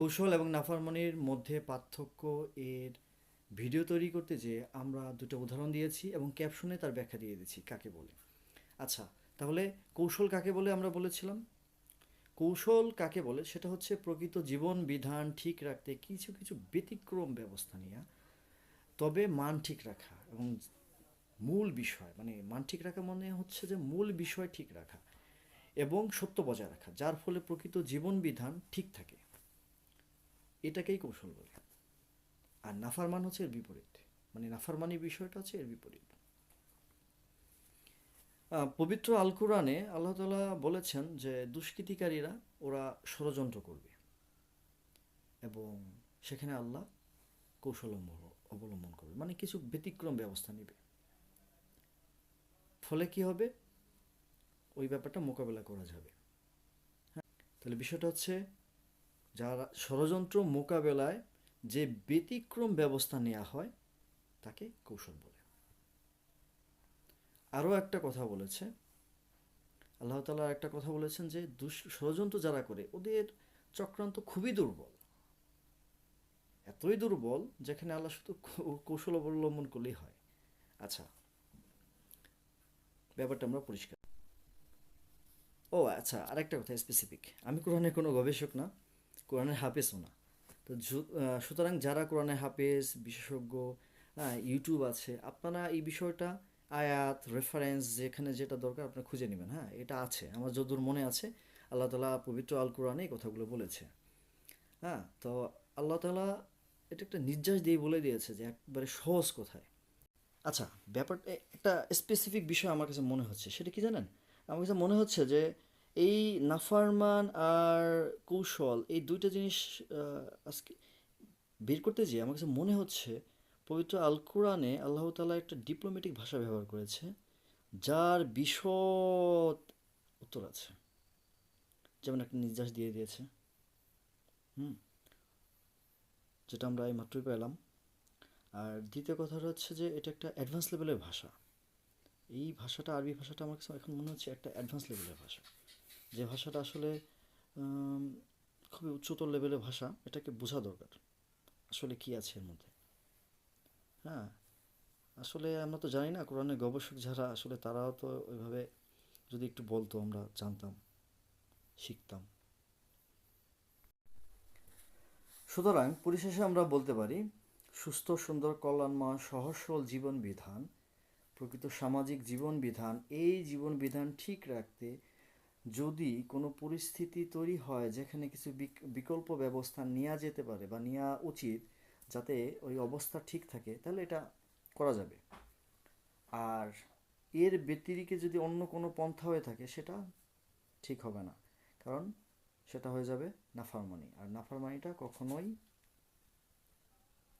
কৌশল এবং নাফরমানির মধ্যে পার্থক্য এর ভিডিও তৈরি করতে যেয়ে আমরা দুটো উদাহরণ দিয়েছি এবং ক্যাপশনে তার ব্যাখ্যা দিয়ে দিয়েছি কাকে বলে। আচ্ছা, তাহলে কৌশল কাকে বলে আমরা বলেছিলাম? কৌশল কাকে বলে সেটা হচ্ছে প্রকৃত জীবন বিধান ঠিক রাখতে কিছু কিছু ব্যতিক্রম ব্যবস্থা নেওয়া, তবে মান ঠিক রাখা এবং মূল বিষয় মানে মান ঠিক রাখা মানে হচ্ছে যে মূল বিষয় ঠিক রাখা এবং সত্য বজায় রাখা, যার ফলে প্রকৃত জীবন বিধান ঠিক থাকে। এটাকেই কৌশল বলে। আর নাফারমান হচ্ছে এর বিপরীত, মানে নাফারমানি বিষয়টা হচ্ছে এর বিপরীত। পবিত্র আল কোরআনে আল্লাহ তাআলা বলেছেন যে দুষ্কৃতিকারীরা ওরা ষড়যন্ত্র করবে এবং সেখানে আল্লাহ কৌশল অবলম্বন করবে, মানে কিছু ব্যতিক্রম ব্যবস্থা নেবে। ফলে কি হবে? ওই ব্যাপারটা মোকাবেলা করা যাবে। তাহলে বিষয়টা হচ্ছে যারা ষড়যন্ত্র মোকাবেলায় যে ব্যতিক্রম ব্যবস্থা নেওয়া হয় তাকে কৌশল বলে। আরও একটা কথা বলেছে আল্লাহ তাআলা, একটা কথা বলেছেন যে ষড়যন্ত্র যারা করে ওদের চক্রান্ত খুবই দুর্বল, এতই দুর্বল যেখানে আল্লাহ শুধু কৌশল অবলম্বন করলেই হয়। আচ্ছা, ব্যাপারটা আমরা পরিষ্কার। ও আচ্ছা, আরেকটা কথা স্পেসিফিক, আমি কোরআনের কোনো গবেষক না, কোরআনের হাফেজও না। তো সুতরাং যারা কোরআনের হাফেজ বিশেষজ্ঞ, হ্যাঁ, ইউটিউব আছে, আপনারা এই বিষয়টা আয়াত রেফারেন্স যেখানে যেটা দরকার আপনারা খুঁজে নেবেন। হ্যাঁ, এটা আছে আমার যতদূর মনে আছে, আল্লাহ তাআলা পবিত্র আল কোরআনে এই কথাগুলো বলেছে। হ্যাঁ, তো আল্লাহ তাআলা এটা একটা নির্যাস দিয়ে বলে দিয়েছে যে একবারে সহজ কথায়। আচ্ছা, ব্যাপারটা একটা স্পেসিফিক বিষয় আমার কাছে মনে হচ্ছে, সেটা কি জানেন? আমার কাছে মনে হচ্ছে যে এই নাফারমান আর কৌশল এই দুইটা জিনিস আজকে বের করতে যেয়ে আমার কাছে মনে হচ্ছে পবিত্র আল কোরআনে আল্লাহ তাআলা একটা ডিপ্লোম্যাটিক ভাষা ব্যবহার করেছে যার বিশদ উত্তর আছে, যেমন একটা নির্যাস দিয়ে দিয়েছে। হুম, যেটা আমরা এই মাত্রই পেলাম। আর দ্বিতীয় কথাটা হচ্ছে যে এটা একটা অ্যাডভান্স লেভেলের ভাষা। এই ভাষাটা, আরবি ভাষাটা আমার কাছে এখন মনে হচ্ছে একটা অ্যাডভান্স লেভেলের ভাষা, যে ভাষাটা আসলে উম, খুবই উচ্চতর লেভেলের ভাষা। এটাকে বোঝা দরকার আসলে কি আছে এর মধ্যে। হ্যাঁ, আসলে আমরা তো জানি না, কোরআনের গবেষক যারা আসলে তারাও তো ওইভাবে যদি একটু বলতো আমরা জানতাম, শিখতাম। সুতরাং পরিশেষে আমরা বলতে পারি সুস্থ সুন্দর কল্যাণময় সহজ সরল জীবন বিধান, প্রকৃত সামাজিক জীবন বিধান, এই জীবন বিধান ঠিক রাখতে যদি কোনো পরিস্থিতি তৈরি হয় যেখানে কিছু বিকল্প ব্যবস্থা নেওয়া যেতে পারে বা নেওয়া উচিত যাতে ওই অবস্থা ঠিক থাকে, তাহলে এটা করা যাবে। আর এর ব্যতিরিকে যদি অন্য কোনো পন্থা হয়ে থাকে সেটা ঠিক হবে না, কারণ সেটা হয়ে যাবে নাফরমানি। আর নাফরমানিটা কখনোই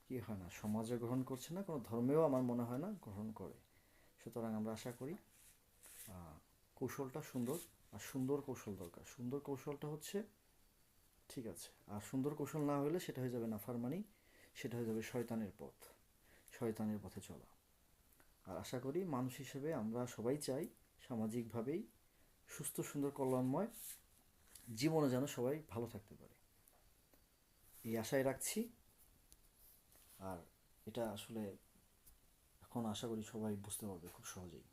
কি হয় না, সমাজে গ্রহণ করছে না, কোনো ধর্মেও আমার মনে হয় না গ্রহণ করে। সুতরাং আমরা আশা করি কৌশলটা সুন্দর, আর সুন্দর কৌশল দরকার। সুন্দর কৌশলটা হচ্ছে ঠিক আছে, আর সুন্দর কৌশল না হলে সেটা হয়ে যাবে নাফরমানি, সেটা হয়ে যাবে শয়তানের পথ, শয়তানের পথে চলা। আর আশা করি মানুষ হিসেবে আমরা সবাই চাই সামাজিকভাবেই সুস্থ সুন্দর কল্যাণময় জীবনে যেন সবাই ভালো থাকতে পারে, এই আশায় রাখছি। আর এটা আসলে এখন আশা করি সবাই বুঝতে পারবে খুব সহজেই।